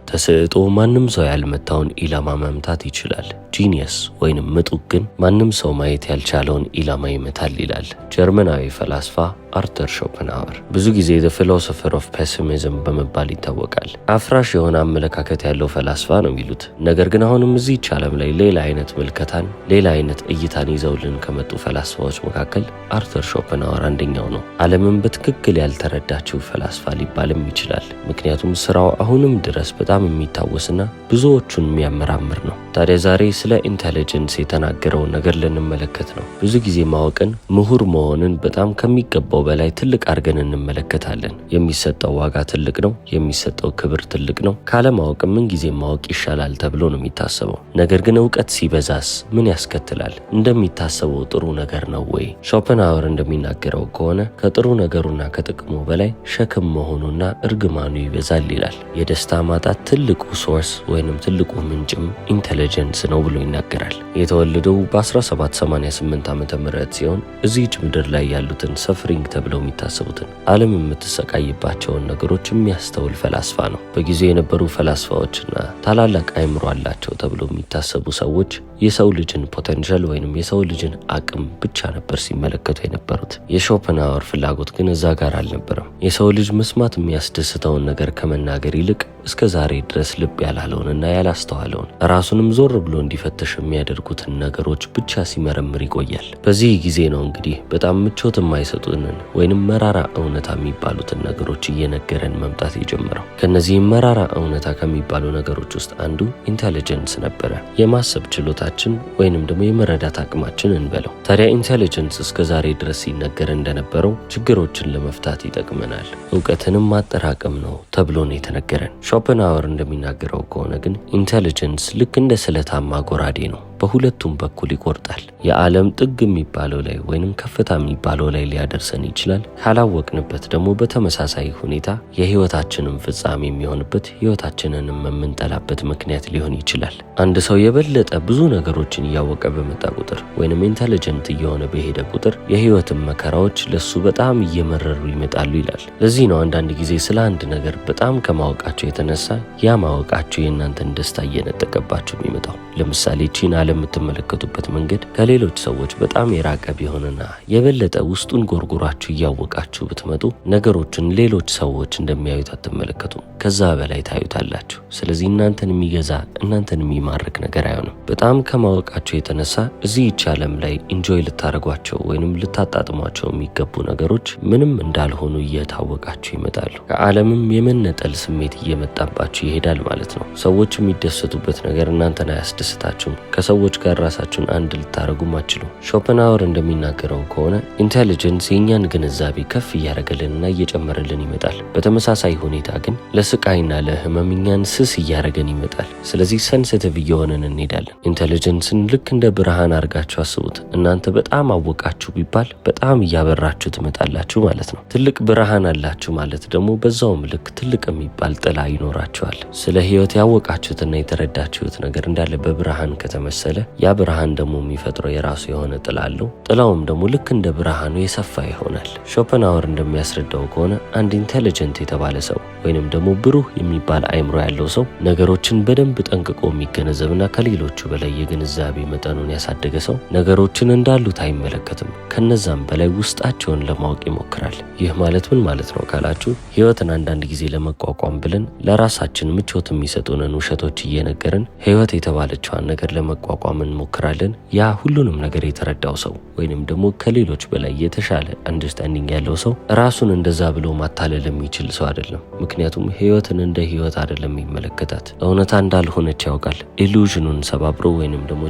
ተሰጥኦ ማንም ሰው ያልመታውን ኢላማ መምታት ይችላል። ጂኒየስ ወይንም ምጡቅ ግን ማንም ሰው ማየት ያልቻለውን ኢላማ ይመታል ይላል ጀርመናዊ ፈላስፋ አርተር ሾፐንሃወር። ብዙ ጊዜ the philosopher of pessimism በመባል ይታወቃል። አፍራሽ የሆነ አመለካከት ያለው ፈላስፋ ነው የሚሉት። ነገር ግን አሁንም እዚህች ዓለም ላይ ሌላ አይነት ምልከታን፣ ሌላ አይነት እይታን ይዘውልን ከመጡ ፈላስፋዎች መካከል አርተር ሾፐንሃወር አንደኛው ነው። ዓለምን በትክክል ያልተረዳችው ፈላስፋ ሊባልም ይችላል። ምክንያቱም ስራው አሁንም ድረስ በጣም የሚታወስና ብዙዎቹን የሚያመራምር ነው። ታዲያ ዛሬ ስለ ኢንተለጀንስ የተናገረውን ነገር ልንመለከት ነው። ብዙ ጊዜ ማወቅን፣ ምሁር መሆንን በጣም ከሚገባው በላይ ትልቅ አድርገን እንመለከታለን። የሚሰጠው ዋጋ ትልቅ ነው፣ የሚሰጠው ክብር ትልቅ ነው። ካለማወቅ ምን ጊዜ ማወቅ ይሻላል ተብሎ ነው የሚታሰበው። ነገር ግን እውቀት ሲበዛስ ምን ያስከትላል? እንደሚታሰበው ጥሩ ነገር ነው ወይ? ሾፐንሃወር እንደሚናገረው ከሆነ ከጥሩ ነገሩና ከጥቅሙ በላይ ሸክም መሆኑና እርግማኑ ይበዛል ይላል። የደስታ ማጣት ትልቁ ሶርስ ወይንም ትልቁ ምንጭም ኢንተለጀንስ ነው ብሎ ይናገራል። የተወለደው በ1788 ዓመተ ምህረት ሲሆን እዚህች ምድር ላይ ያሉትን ሰፍሪንግ ተብለው የሚታሰቡትን ዓለም የምትሰቃይባቸውን ነገሮች የሚያስተውል ፈላስፋ ነው። በጊዜው የነበሩ ፈላስፋዎችና ታላላቅ አእምሮ አላቸው ተብለው የሚታሰቡ ሰዎች የሰው ልጅን ፖቴንሻል ወይንም የሰው ልጅን አቅም ብቻ ነበር ሲመለከቱ የነበሩት። የሾፐንሃወር ፍላጎት ግን እዛ ጋር አልነበረም። የሰው ልጅ መስማት የሚያስደስተውን ነገር ከመናገር ይልቅ እስከ ዛሬ ድረስ ልብ ያላለውንና ያላስተዋለውን ራሱንም ዞር ብሎ እንዲፈተሽ የሚያደርጉትን ነገሮች ብቻ ሲመረምር ይቆያል። በዚህ ጊዜ ነው እንግዲህ በጣም ምቾት የማይሰጡንን ወይንም መራራ እውነታ የሚባሉትን ነገሮች እየነገረን መምጣት የጀመረው። ከነዚህም መራራ እውነታ ከሚባሉ ነገሮች ውስጥ አንዱ ኢንተለጀንስ ነበረ። የማሰብ ችሎታችን ወይንም ደግሞ የመረዳት አቅማችን እንበለው። ታዲያ ኢንተለጀንስ እስከ ዛሬ ድረስ ሲነገር እንደነበረው ችግሮችን ለመፍታት ይጠቅመናል፣ እውቀትንም ማጠራቀም ነው ተብሎ ነው የተነገረን። ሾፐንሃወር እንደሚናገረው ከሆነ ግን ኢንተለጀንስ ልክ እንደ ስለታማ ጎራዴ ነው። በሁለቱም በኩል ይቆርጣል። የዓለም ጥግ የሚባለው ላይ ወይንም ከፍታ የሚባለው ላይ ሊያደርሰን ይችላል። ካላወቅንበት ደግሞ በተመሳሳይ ሁኔታ የህይወታችንን ፍጻሜ የሚሆንበት፣ ህይወታችንንም የምንጠላበት ምክንያት ሊሆን ይችላል። አንድ ሰው የበለጠ ብዙ ነገሮችን እያወቀ በመጣ ቁጥር ወይንም ኢንተለጀንት እየሆነ በሄደ ቁጥር የህይወትን መከራዎች ለሱ በጣም እየመረሩ ይመጣሉ ይላል። ለዚህ ነው አንዳንድ ጊዜ ስለ አንድ ነገር በጣም ከማወቃቸው የተነሳ ያ ማወቃቸው የእናንተን ደስታ እየነጠቀባቸው የሚመጣው። ለምሳሌ ቺን ዓለም የምትመለከቱበት መንገድ ከሌሎች ሰዎች በጣም የራቀ ቢሆንና የበለጠ ውስጡን ጎርጉራችሁ እያወቃችሁ ብትመጡ ነገሮችን ሌሎች ሰዎች እንደሚያዩት አትመለከቱም። ከዛ በላይ ታዩታላችሁ። ስለዚህ እናንተን የሚገዛ እናንተን የሚማርክ ነገር አይሆንም። በጣም ከማወቃቸው የተነሳ እዚህች ዓለም ላይ ኢንጆይ ልታደርጓቸው ወይንም ልታጣጥሟቸው የሚገቡ ነገሮች ምንም እንዳልሆኑ እየታወቃችሁ ይመጣሉ። ከዓለምም የመነጠል ስሜት እየመጣባችሁ ይሄዳል ማለት ነው። ሰዎች የሚደሰቱበት ነገር እናንተን አያስደስታችሁም። ከሰዎች ጋር ራሳችሁን አንድ ልታረጉም አትችሉ። ሾፐንሃወር እንደሚናገረው ከሆነ ኢንተለጀንስ የኛን ግንዛቤ ከፍ እያረገልንና እየጨመረልን ይመጣል። በተመሳሳይ ሁኔታ ግን ለስቃይና ለህመም እኛን ስስ እያረገን ይመጣል። ስለዚህ ሴንሲቲቭ እየሆነን እንሄዳለን። ኢንተለጀንስን ልክ እንደ ብርሃን አድርጋችሁ አስቡት። እናንተ በጣም አወቃችሁ ቢባል በጣም እያበራችሁ ትመጣላችሁ ማለት ነው። ትልቅ ብርሃን አላችሁ ማለት ደግሞ በዛውም ልክ ትልቅ የሚባል ጥላ ይኖራችኋል። ስለ ህይወት ያወቃችሁትና የተረዳችሁት ነገር እንዳለ በብርሃን ከተመሰለ ያ ብርሃን ደግሞ የሚፈጥረው የራሱ የሆነ ጥላ አለው። ጥላውም ደግሞ ልክ እንደ ብርሃኑ የሰፋ ይሆናል። ሾፐንሃወር እንደሚያስረዳው ከሆነ አንድ ኢንተለጀንት የተባለ ሰው ወይንም ደግሞ ብሩህ የሚባል አእምሮ ያለው ሰው ነገሮችን በደንብ ጠንቅቆ የሚገነዘብና ከሌሎቹ በላይ የግንዛቤ መጠኑን ያሳደገ ሰው ነገሮችን እንዳሉት አይመለከትም። ከነዛም በላይ ውስጣቸውን ለማወቅ ይሞክራል። ይህ ማለት ምን ማለት ነው ካላችሁ፣ ህይወትን አንዳንድ ጊዜ ለመቋቋም ብለን ለራሳችን ምቾት የሚሰጡንን ውሸቶች እየነገርን ህይወት የተባለችዋን ነገር ለመቋቋም እንሞክራለን። ያ ሁሉንም ነገር የተረዳው ሰው ወይንም ደግሞ ከሌሎች በላይ የተሻለ አንደርስታንዲንግ ያለው ሰው ራሱን እንደዛ ብሎ ማታለል የሚችል ሰው አይደለም። ምክንያቱም ህይወትን እንደ ህይወት አይደለም የሚመለከታት፣ እውነታ እንዳልሆነች ያውቃል። ኢሉዥኑን ሰባብሮ ወይንም ደግሞ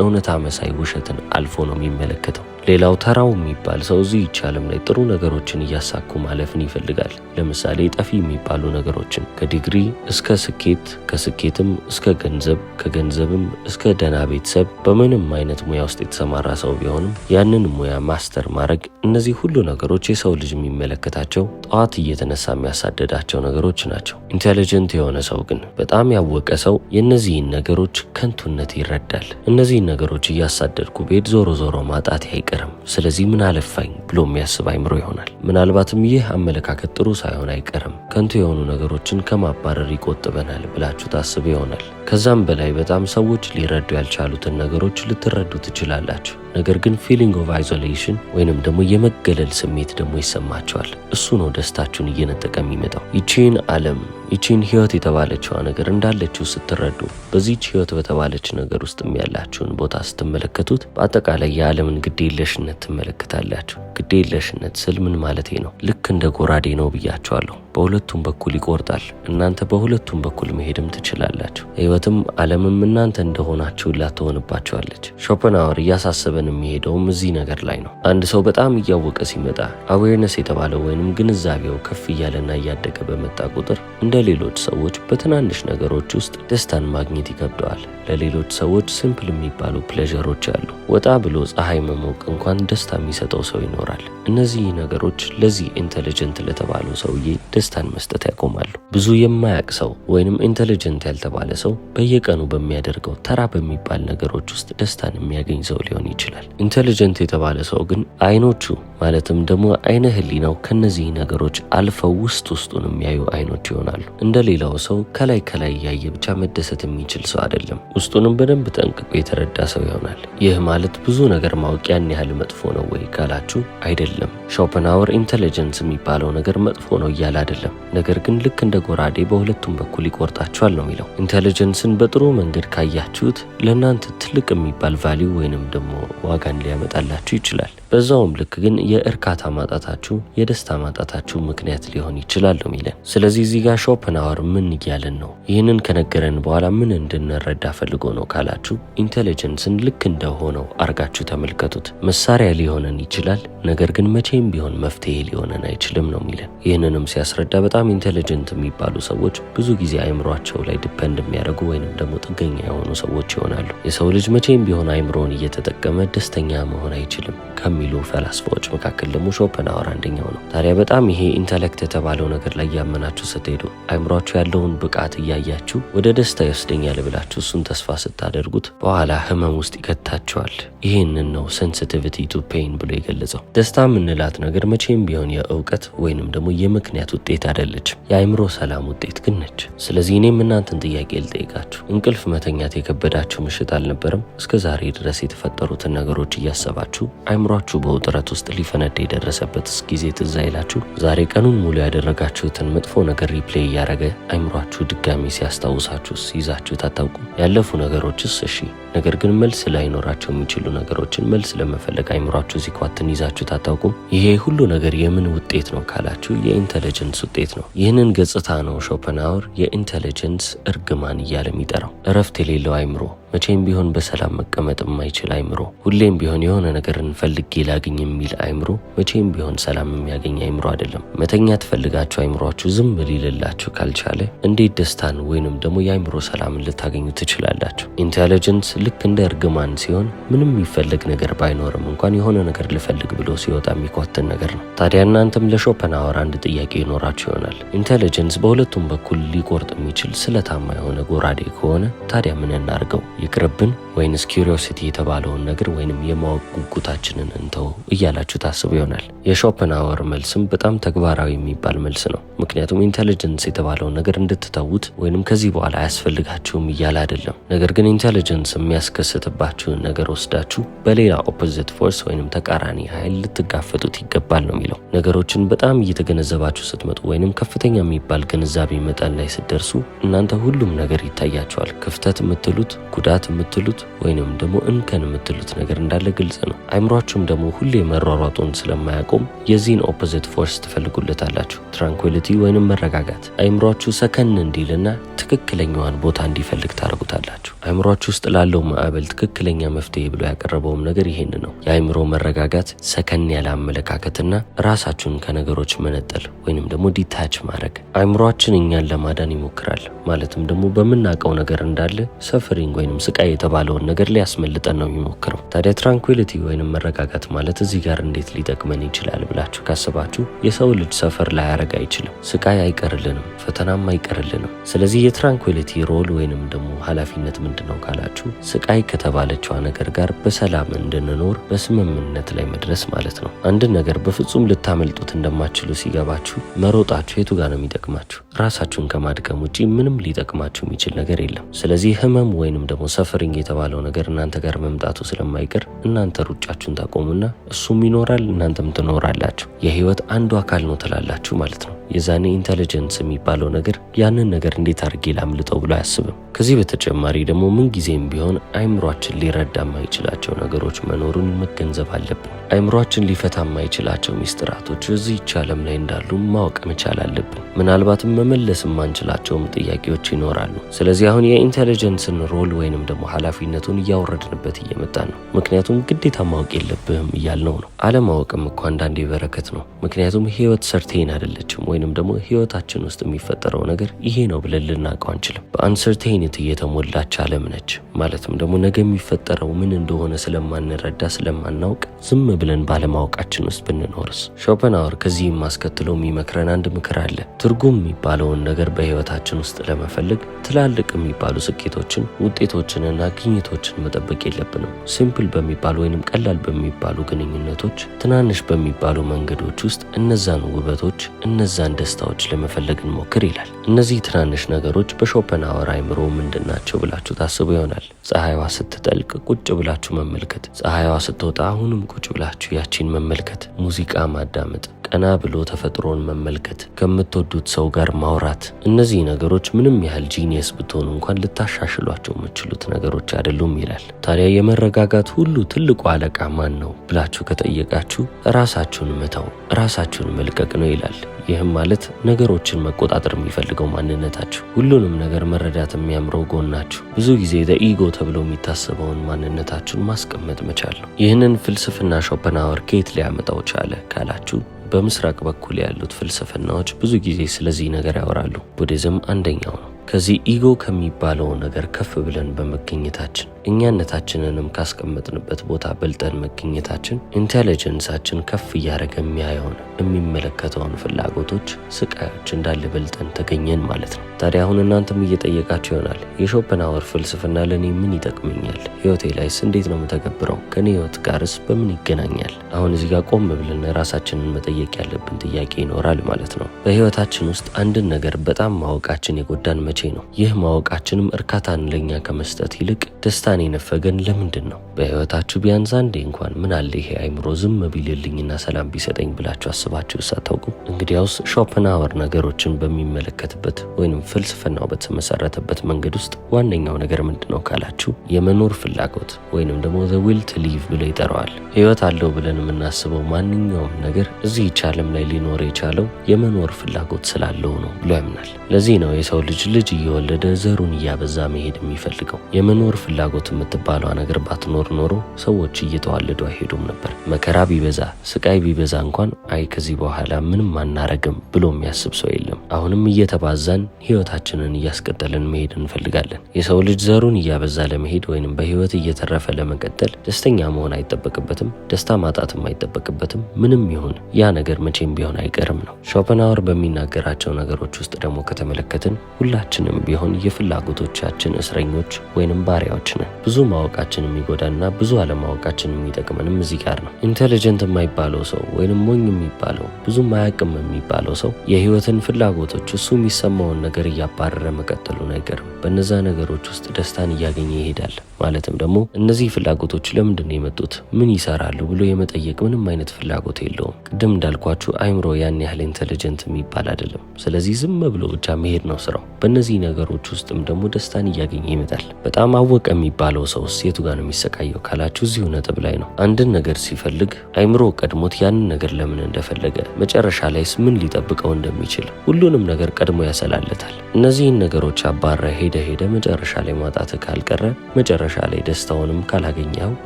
እውነታ መሳይ ውሸትን አልፎ ነው የሚመለከተው። ሌላው ተራው የሚባል ሰው እዚህች ዓለም ላይ ጥሩ ነገሮችን እያሳኩ ማለፍን ይፈልጋል። ለምሳሌ ጠፊ የሚባሉ ነገሮችን ከዲግሪ እስከ ስኬት፣ ከስኬትም እስከ ገንዘብ፣ ከገንዘብም እስከ ደህና ቤተሰብ፣ በምንም አይነት ሙያ ውስጥ የተሰማራ ሰው ቢሆንም ያንን ሙያ ማስተር ማድረግ፣ እነዚህ ሁሉ ነገሮች የሰው ልጅ የሚመለከታቸው ጠዋት እየተነሳ የሚያሳደዳቸው ነገሮች ናቸው። ኢንተለጀንት የሆነ ሰው ግን በጣም ያወቀ ሰው የእነዚህን ነገሮች ከንቱነት ይረዳል። እነዚህን ነገሮች እያሳደድኩ ቤት ዞሮ ዞሮ ማጣት አይቀርም። አይቀርም፣ ስለዚህ ምን አለፋኝ ብሎ የሚያስብ አይምሮ ይሆናል። ምናልባትም ይህ አመለካከት ጥሩ ሳይሆን አይቀርም፣ ከንቱ የሆኑ ነገሮችን ከማባረር ይቆጥበናል ብላችሁ ታስቡ ይሆናል። ከዛም በላይ በጣም ሰዎች ሊረዱ ያልቻሉትን ነገሮች ልትረዱ ትችላላችሁ። ነገር ግን ፊሊንግ ኦፍ አይዞሌሽን ወይንም ደግሞ የመገለል ስሜት ደግሞ ይሰማቸዋል። እሱ ነው ደስታችሁን እየነጠቀ የሚመጣው። ይቺን ዓለም ይቺን ህይወት የተባለችዋ ነገር እንዳለችው ስትረዱ፣ በዚህች ህይወት በተባለች ነገር ውስጥም ያላችሁን ቦታ ስትመለከቱት በአጠቃላይ የዓለምን ግዴለሽነት ትመለከታላችሁ። ግዴለሽነት ስል ምን ማለቴ ነው? ልክ እንደ ጎራዴ ነው ብያቸዋለሁ። በሁለቱም በኩል ይቆርጣል። እናንተ በሁለቱም በኩል መሄድም ትችላላችሁ። ህይወትም ዓለምም እናንተ እንደሆናችሁ ላትሆንባችኋለች። ሾፐንሃወር እያሳሰበን የሚሄደውም እዚህ ነገር ላይ ነው። አንድ ሰው በጣም እያወቀ ሲመጣ አዌርነስ የተባለው ወይንም ግንዛቤው ከፍ እያለና እያደገ በመጣ ቁጥር እንደ ሌሎች ሰዎች በትናንሽ ነገሮች ውስጥ ደስታን ማግኘት ይከብደዋል። ለሌሎች ሰዎች ሲምፕል የሚባሉ ፕሌዠሮች አሉ። ወጣ ብሎ ፀሐይ መሞቅ እንኳን ደስታ የሚሰጠው ሰው ይኖራል። እነዚህ ነገሮች ለዚህ ኢንተሊጀንት ለተባለው ሰውዬ ደስታን መስጠት ያቆማሉ። ብዙ የማያቅ ሰው ወይንም ኢንተሊጀንት ያልተባለ ሰው በየቀኑ በሚያደርገው ተራ በሚባል ነገሮች ውስጥ ደስታን የሚያገኝ ሰው ሊሆን ይችላል። ኢንተሊጀንት የተባለ ሰው ግን አይኖቹ ማለትም ደግሞ አይነ ህሊናው ከነዚህ ነገሮች አልፈው ውስጡን የሚያዩ አይኖች ይሆናሉ። እንደ ሌላው ሰው ከላይ እያየ ብቻ መደሰት የሚችል ሰው አይደለም። ውስጡንም በደንብ ጠንቅቆ የተረዳ ሰው ይሆናል። ይህ ማለት ብዙ ነገር ማወቅ ያን ያህል መጥፎ ነው ወይ ካላችሁ አይደለም። ሾፐንሃወር ኢንተሊጀንስ የሚባለው ነገር መጥፎ ነው እያለ አይደለም። ነገር ግን ልክ እንደ ጎራዴ በሁለቱም በኩል ይቆርጣችኋል ነው የሚለው። ኢንተሊጀንስን በጥሩ መንገድ ካያችሁት ለእናንተ ትልቅ የሚባል ቫሊዩ ወይንም ደግሞ ዋጋን ሊያመጣላችሁ ይችላል። በዛውም ልክ ግን የእርካታ ማጣታችሁ የደስታ ማጣታችሁ ምክንያት ሊሆን ይችላል ነው የሚለን። ስለዚህ እዚህ ጋር ሾፐንሃወር ምን እያለን ነው? ይህንን ከነገረን በኋላ ምን እንድንረዳ ፈልጎ ነው ካላችሁ ኢንተሊጀንስን ልክ እንደሆነው አርጋችሁ ተመልከቱት። መሳሪያ ሊሆነን ይችላል፣ ነገር ግን መቼም ቢሆን መፍትሄ ሊሆነን አይችልም ነው የሚለን። ይህንንም ሲያስረዳ በጣም ኢንተሊጀንት የሚባሉ ሰዎች ብዙ ጊዜ አይምሯቸው ላይ ዲፔንድ የሚያደርጉ ወይንም ደግሞ ጥገኛ የሆኑ ሰዎች ይሆናሉ። የሰው ልጅ መቼም ቢሆን አይምሮን እየተጠቀመ ደስተኛ መሆን አይችልም ከሚሉ ፈላስፋዎች መካከል ደግሞ ሾፐንሃወር አንደኛው ነው። ታዲያ በጣም ይሄ ኢንተሌክት የተባለው ነገር ላይ ያመናችሁ ስትሄዱ አይምሯችሁ ያለውን ብቃት እያያችሁ ወደ ደስታ ይወስደኛል ብላችሁ እሱን ተስፋ ስታደርጉት በኋላ ህመም ውስጥ ይከታችኋል። ይህንን ነው ሴንሲቲቪቲ ቱ ፔን ብሎ የገለጸው። ደስታ የምንላት ነገር መቼም ቢሆን የእውቀት ወይንም ደግሞ የምክንያት ውጤት አይደለችም፣ የአይምሮ ሰላም ውጤት ግን ነች። ስለዚህ እኔም እናንተን ጥያቄ ልጠይቃችሁ። እንቅልፍ መተኛት የከበዳችሁ ምሽት አልነበረም? እስከ ዛሬ ድረስ የተፈጠሩትን ነገሮች እያሰባችሁ አይምሯችሁ በውጥረት ውስጥ ሊፈነዳ የደረሰበትስ ጊዜ ትዝ አይላችሁ? ዛሬ ቀኑን ሙሉ ያደረጋችሁትን መጥፎ ነገር ሪፕሌይ እያደረገ አይምሯችሁ ድጋሚ ሲያስታውሳችሁስ ይዛችሁት አታውቁም? ያለፉ ነገሮችስ እሺ፣ ነገር ግን መልስ ላይኖራቸው የሚችሉ ነገሮችን መልስ ለመፈለግ አይምሯችሁ ሲኳትን ይዛችሁት አታውቁም? ይሄ ሁሉ ነገር የምን ውጤት ነው ካላችሁ የኢንተሊጀንስ ውጤት ነው። ይህንን ገጽታ ነው ሾፐንሃወር የኢንተሊጀንስ እርግማን እያለ የሚጠራው። እረፍት የሌለው አይምሮ፣ መቼም ቢሆን በሰላም መቀመጥ የማይችል አይምሮ፣ ሁሌም ቢሆን የሆነ ነገርን ፈልጌ ላግኝ የሚል አይምሮ መቼም ቢሆን ሰላም የሚያገኝ አይምሮ አይደለም። መተኛ ትፈልጋችሁ አይምሯችሁ ዝም ሊልላችሁ ካልቻለ እንዴት ደስታን ወይንም ደግሞ የአይምሮ ሰላምን ልታገኙ ትችላላችሁ? ኢንተሊጀንስ ልክ እንደ እርግማን ሲሆን ምንም የሚፈልግ ነገር ባይኖርም እንኳን የሆነ ነገር ልፈልግ ብሎ ሲወጣ የሚኳትን ነገር ነው። ታዲያ እናንተም ለሾፐንሃወር አንድ ጥያቄ ይኖራችሁ ይሆናል። ኢንተሊጀንስ በሁለቱም በኩል ሊቆርጥ የሚችል ስለታማ የሆነ ጎራዴ ከሆነ ታዲያ ምን እናርገው? ይቅርብን ወይንስ ኪሪዮሲቲ የተባለውን ነገር ወይንም የማወቅ ጉጉታችንን እንተው እያላችሁ ታስቡ ይሆናል። የሾፐንሃወር መልስም በጣም ተግባራዊ የሚባል መልስ ነው። ምክንያቱም ኢንተሊጀንስ የተባለውን ነገር እንድትተዉት ወይንም ከዚህ በኋላ አያስፈልጋችሁም እያለ አይደለም። ነገር ግን ኢንተሊጀንስ የሚያስከስትባችሁን ነገር ወስዳችሁ በሌላ ኦፖዚት ፎርስ ወይንም ተቃራኒ ኃይል ልትጋፈጡት ይገባል ነው የሚለው። ነገሮችን በጣም እየተገነዘባችሁ ስትመጡ ወይንም ከፍተኛ የሚባል ግንዛቤ መጠን ላይ ስትደርሱ እናንተ ሁሉም ነገር ይታያችኋል። ክፍተት የምትሉት ጉዳት የምትሉት ወይንም ደግሞ እንከን የምትሉት ነገር እንዳለ ግልጽ ነው። አይምሯችሁም ደግሞ ሁሌ መሯሯጡን ስለማያቆም የዚህን ኦፖዚት ፎርስ ትፈልጉለታላችሁ፣ ትራንኩሊቲ ወይንም መረጋጋት። አይምሯችሁ ሰከን እንዲልና ትክክለኛዋን ቦታ እንዲፈልግ ታደርጉታላችሁ። አይምሯችሁ ውስጥ ላለው ማዕበል ትክክለኛ መፍትሄ ብሎ ያቀረበውም ነገር ይሄን ነው። የአይምሮ መረጋጋት፣ ሰከን ያለ አመለካከትና ራሳችሁን ከነገሮች መነጠል ወይንም ደግሞ ዲታች ማድረግ። አይምሯችን እኛን ለማዳን ይሞክራል። ማለትም ደግሞ በምናውቀው ነገር እንዳለ ሰፈሪንግ ወይንም ስቃይ የተባለውን ነገር ሊያስመልጠን ነው የሚሞክረው። ታዲያ ትራንኩሊቲ ወይንም መረጋጋት ማለት እዚህ ጋር እንዴት ሊጠቅመን ይችላል ብላችሁ ካስባችሁ የሰው ልጅ ሰፈር ላይ ያረግ አይችልም። ስቃይ አይቀርልንም፣ ፈተናም አይቀርልንም። ስለዚህ የትራንኩሊቲ ሮል ወይንም ደግሞ ኃላፊነት ኃላፊነት ምንድነው ካላችሁ ስቃይ ከተባለችዋ ነገር ጋር በሰላም እንድንኖር በስምምነት ላይ መድረስ ማለት ነው። አንድን ነገር በፍጹም ልታመልጡት እንደማትችሉ ሲገባችሁ መሮጣችሁ የቱ ጋር ነው የሚጠቅማችሁ? ራሳችሁን ከማድከም ውጪ ምንም ሊጠቅማችሁ የሚችል ነገር የለም። ስለዚህ ህመም ወይንም ደግሞ ሰፈሪንግ የተባለው ነገር እናንተ ጋር መምጣቱ ስለማይቀር እናንተ ሩጫችሁን ታቆሙና እሱም ይኖራል፣ እናንተም ትኖራላችሁ። የህይወት አንዱ አካል ነው ትላላችሁ ማለት ነው። የዛኔ ኢንተለጀንስ የሚባለው ነገር ያንን ነገር እንዴት አድርጌ ላምልጠው ብሎ አያስብም። ከዚህ በተጨማሪ ደግሞ ምንጊዜም ቢሆን አይምሯችን ሊረዳ የማይችላቸው ነገሮች መኖሩን መገንዘብ አለብን። አይምሯችን ሊፈታ የማይችላቸው ሚስጥራቶች እዚህች ዓለም ላይ እንዳሉ ማወቅ መቻል አለብን። ምናልባትም መመለስ የማንችላቸውም ጥያቄዎች ይኖራሉ። ስለዚህ አሁን የኢንተለጀንስን ሮል ወይንም ደግሞ ኃላፊነቱን እያወረድንበት እየመጣ ነው። ምክንያቱም ግዴታ ማወቅ የለብህም እያልነው ነው። አለማወቅም እኮ አንዳንዴ በረከት ነው። ምክንያቱም ህይወት ሰርቴን አይደለችም፣ ወይንም ደግሞ ህይወታችን ውስጥ የሚፈጠረው ነገር ይሄ ነው ብለን ልናውቀው አንችልም። በአንሰርቴኒቲ የተሞላች ዓለም ነች። ማለትም ደግሞ ነገ የሚፈጠረው ምን እንደሆነ ስለማንረዳ ስለማናውቅ ዝም ብለን ባለማወቃችን ውስጥ ብንኖርስ? ሾፐንሃወር ከዚህም አስከትሎ የሚመክረን አንድ ምክር አለ። ትርጉም የሚባለውን ነገር በህይወታችን ውስጥ ለመፈለግ ትላልቅ የሚባሉ ስኬቶችን፣ ውጤቶችንና ግኝቶችን መጠበቅ የለብንም። ሲምፕል በሚባሉ ወይንም ቀላል በሚባሉ ግንኙነቶች፣ ትናንሽ በሚባሉ መንገዶች ውስጥ እነዛን ውበቶች፣ እነዛን ደስታዎች ለመፈለግ እንሞክር ይላል። እነዚህ ትናንሽ ነገሮች በሾፐንሃወር አይምሮ ምንድን ናቸው ብላችሁ ታስቡ ይሆናል። ፀሐይዋ ስትጠልቅ ቁጭ ብላችሁ መመልከት፣ ፀሐይዋ ስትወጣ አሁንም ቁጭ ብላችሁ ያቺን መመልከት፣ ሙዚቃ ማዳመጥ፣ ቀና ብሎ ተፈጥሮን መመልከት፣ ከምትወዱት ሰው ጋር ማውራት። እነዚህ ነገሮች ምንም ያህል ጂኒየስ ብትሆኑ እንኳን ልታሻሽሏቸው የምትችሉት ነገሮች አይደሉም ይላል። ታዲያ የመረጋጋት ሁሉ ትልቁ አለቃ ማን ነው ብላችሁ ከጠየቃችሁ ራሳችሁን መተው፣ ራሳችሁን መልቀቅ ነው ይላል። ይህም ማለት ነገሮችን መቆጣጠር የሚፈልገው ማንነታችሁ፣ ሁሉንም ነገር መረዳት የሚያምረው ጎናችሁ፣ ብዙ ጊዜ ኢጎ ተብሎ የሚታሰበውን ማንነታችሁን ማስቀመጥ መቻል ነው። ይህንን ፍልስፍና ሾፐንሃወር ከየት ሊያመጣው ቻለ ካላችሁ በምስራቅ በኩል ያሉት ፍልስፍናዎች ብዙ ጊዜ ስለዚህ ነገር ያወራሉ። ቡዲዝም አንደኛው ነው። ከዚህ ኢጎ ከሚባለው ነገር ከፍ ብለን በመገኘታችን እኛነታችንንም ካስቀመጥንበት ቦታ በልጠን መገኘታችን ኢንቴሊጀንሳችን ከፍ እያደረገ የሚያየውን የሚመለከተውን ፍላጎቶች፣ ስቃዮች እንዳለ በልጠን ተገኘን ማለት ነው። ታዲያ አሁን እናንተም እየጠየቃችሁ ይሆናል የሾፐንሃወር ፍልስፍና ለእኔ ምን ይጠቅመኛል? ህይወቴ ላይስ እንዴት ነው የምተገብረው? ከኔ ህይወት ጋርስ በምን ይገናኛል? አሁን እዚህ ጋር ቆም ብለን ራሳችንን መጠየቅ ያለብን ጥያቄ ይኖራል ማለት ነው። በህይወታችን ውስጥ አንድን ነገር በጣም ማወቃችን የጎዳን መቼ ነው? ይህ ማወቃችንም እርካታን ለኛ ከመስጠት ይልቅ ደስታን የነፈገን ለምንድን ነው? በህይወታችሁ ቢያንስ አንዴ እንኳን ምን አለ ይሄ አይምሮ ዝም ቢልልኝና ሰላም ቢሰጠኝ ብላችሁ አስባችሁ ሳታውቁ? እንግዲያውስ ሾፐንሃወር ነገሮችን በሚመለከትበት ወይንም ፍልስፍናው በተመሰረተበት መንገድ ውስጥ ዋነኛው ነገር ምንድነው ካላችሁ የመኖር ፍላጎት ወይንም ደግሞ the will to live ብሎ ይጠራዋል። ህይወት አለው ብለን የምናስበው ማንኛውም ነገር እዚህ ዓለም ላይ ሊኖር የቻለው የመኖር ፍላጎት ስላለው ነው ብሎ ያምናል። ለዚህ ነው የሰው ልጅ እየወለደ ዘሩን እያበዛ መሄድ የሚፈልገው። የመኖር ፍላጎት የምትባለው ነገር ባትኖር ኖሮ ሰዎች እየተዋለዱ አይሄዱም ነበር። መከራ ቢበዛ ስቃይ ቢበዛ እንኳን አይ ከዚህ በኋላ ምንም አናረግም ብሎ የሚያስብ ሰው የለም። አሁንም እየተባዛን ህይወታችንን እያስቀጠልን መሄድ እንፈልጋለን። የሰው ልጅ ዘሩን እያበዛ ለመሄድ ወይንም በህይወት እየተረፈ ለመቀጠል ደስተኛ መሆን አይጠበቅበትም፣ ደስታ ማጣትም አይጠበቅበትም። ምንም ይሁን ያ ነገር መቼም ቢሆን አይቀርም ነው። ሾፐንሃወር በሚናገራቸው ነገሮች ውስጥ ደግሞ ከተመለከትን ሁላችንም ቢሆን የፍላጎቶቻችን እስረኞች ወይንም ባሪያዎች ነን። ብዙ ማወቃችን የሚጎዳና ብዙ አለማወቃችን የሚጠቅመንም እዚህ ጋር ነው። ኢንቴሊጀንት የማይባለው ሰው ወይንም ሞኝ የሚባለው ብዙም አያውቅም የሚባለው ሰው የህይወትን ፍላጎቶች እሱ የሚሰማውን ነገር እያባረረ መቀጠሉን አይቀርም። በእነዛ ነገሮች ውስጥ ደስታን እያገኘ ይሄዳል። ማለትም ደግሞ እነዚህ ፍላጎቶች ለምንድን ነው የመጡት፣ ምን ይሰራሉ ብሎ የመጠየቅ ምንም አይነት ፍላጎት የለውም። ቅድም እንዳልኳችሁ አይምሮ ያን ያህል ኢንቴሊጀንት የሚባል አይደለም። ስለዚህ ዝም ብሎ ብቻ መሄድ ነው ስራው። በእነዚህ ነገሮች ውስጥም ደግሞ ደስታን እያገኘ ይመጣል። በጣም አወቀ የሚባለው ሰውስ የቱ ጋር ነው የሚሰቃየው ካላችሁ እዚሁ ነጥብ ላይ ነው። አንድን ነገር ሲፈልግ አይምሮ ቀድሞት ያንን ነገር ለምን እንደፈለገ፣ መጨረሻ ላይስ ምን ሊጠብቀው እንደሚችል ሁሉንም ነገር ቀድሞ ያሰላለታል። እነዚህን ነገሮች አባራ ሄደ መጨረሻ ላይ ማጣት ካልቀረ መጨረሻ ላይ ደስታውንም ካላገኘው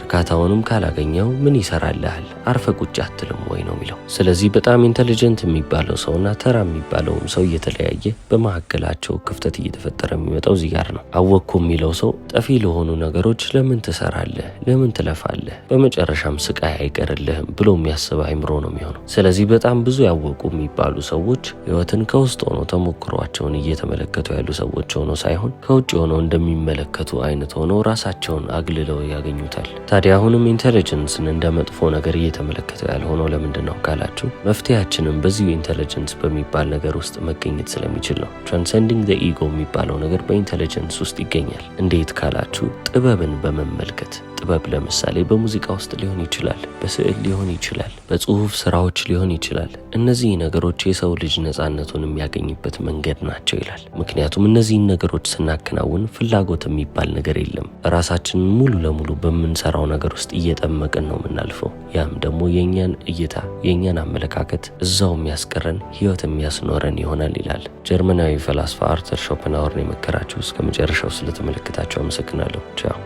እርካታውንም ካላገኘው ምን ይሰራልሃል? አርፈ ቁጭ አትልም ወይ ነው የሚለው። ስለዚህ በጣም ኢንቴሊጀንት የሚባለው ሰውና ተራ የሚባለውም ሰው እየተለያየ በመካከላቸው ክፍተት እየተፈጠረ የሚመጣው እዚህ ጋር ነው። አወቅኩ የሚለው ሰው ጠፊ ለሆኑ ነገሮች ለምን ትሰራለህ? ለምን ትለፋለህ? በመጨረሻም ስቃይ አይቀርልህም ብሎ የሚያስብ አይምሮ ነው የሚሆነው። ስለዚህ በጣም ብዙ ያወቁ የሚባሉ ሰዎች ህይወትን ከውስጥ ሆኖ ተሞክሯቸውን እየተመለከቱ እየተመለከቱ ያሉ ሰዎች ሆነው ሳይሆን ከውጭ ሆነው እንደሚመለከቱ አይነት ሆነው ራሳቸውን አግልለው ያገኙታል። ታዲያ አሁንም ኢንተለጀንስን እንደ መጥፎ ነገር እየተመለከተው ያልሆነው ለምንድን ነው ካላችሁ መፍትሄያችንም በዚሁ ኢንተለጀንስ በሚባል ነገር ውስጥ መገኘት ስለሚችል ነው። ትራንሰንዲንግ ዘ ኢጎ የሚባለው ነገር በኢንተለጀንስ ውስጥ ይገኛል። እንዴት ካላችሁ ጥበብን በመመልከት ጥበብ ለምሳሌ በሙዚቃ ውስጥ ሊሆን ይችላል፣ በስዕል ሊሆን ይችላል፣ በጽሁፍ ስራዎች ሊሆን ይችላል። እነዚህ ነገሮች የሰው ልጅ ነፃነቱን የሚያገኝበት መንገድ ናቸው ይላል። ምክንያቱም እነዚህን ነገሮች ስናከናውን ፍላጎት የሚባል ነገር የለም። ራሳችንን ሙሉ ለሙሉ በምንሰራው ነገር ውስጥ እየጠመቅን ነው የምናልፈው። ያም ደግሞ የእኛን እይታ የእኛን አመለካከት እዛው የሚያስቀረን ህይወት የሚያስኖረን ይሆናል ይላል። ጀርመናዊ ፈላስፋ አርተር ሾፐንሃወር ነው የመከራችሁ። እስከ መጨረሻው ስለተመለከታችሁ አመሰግናለሁ። ቻው።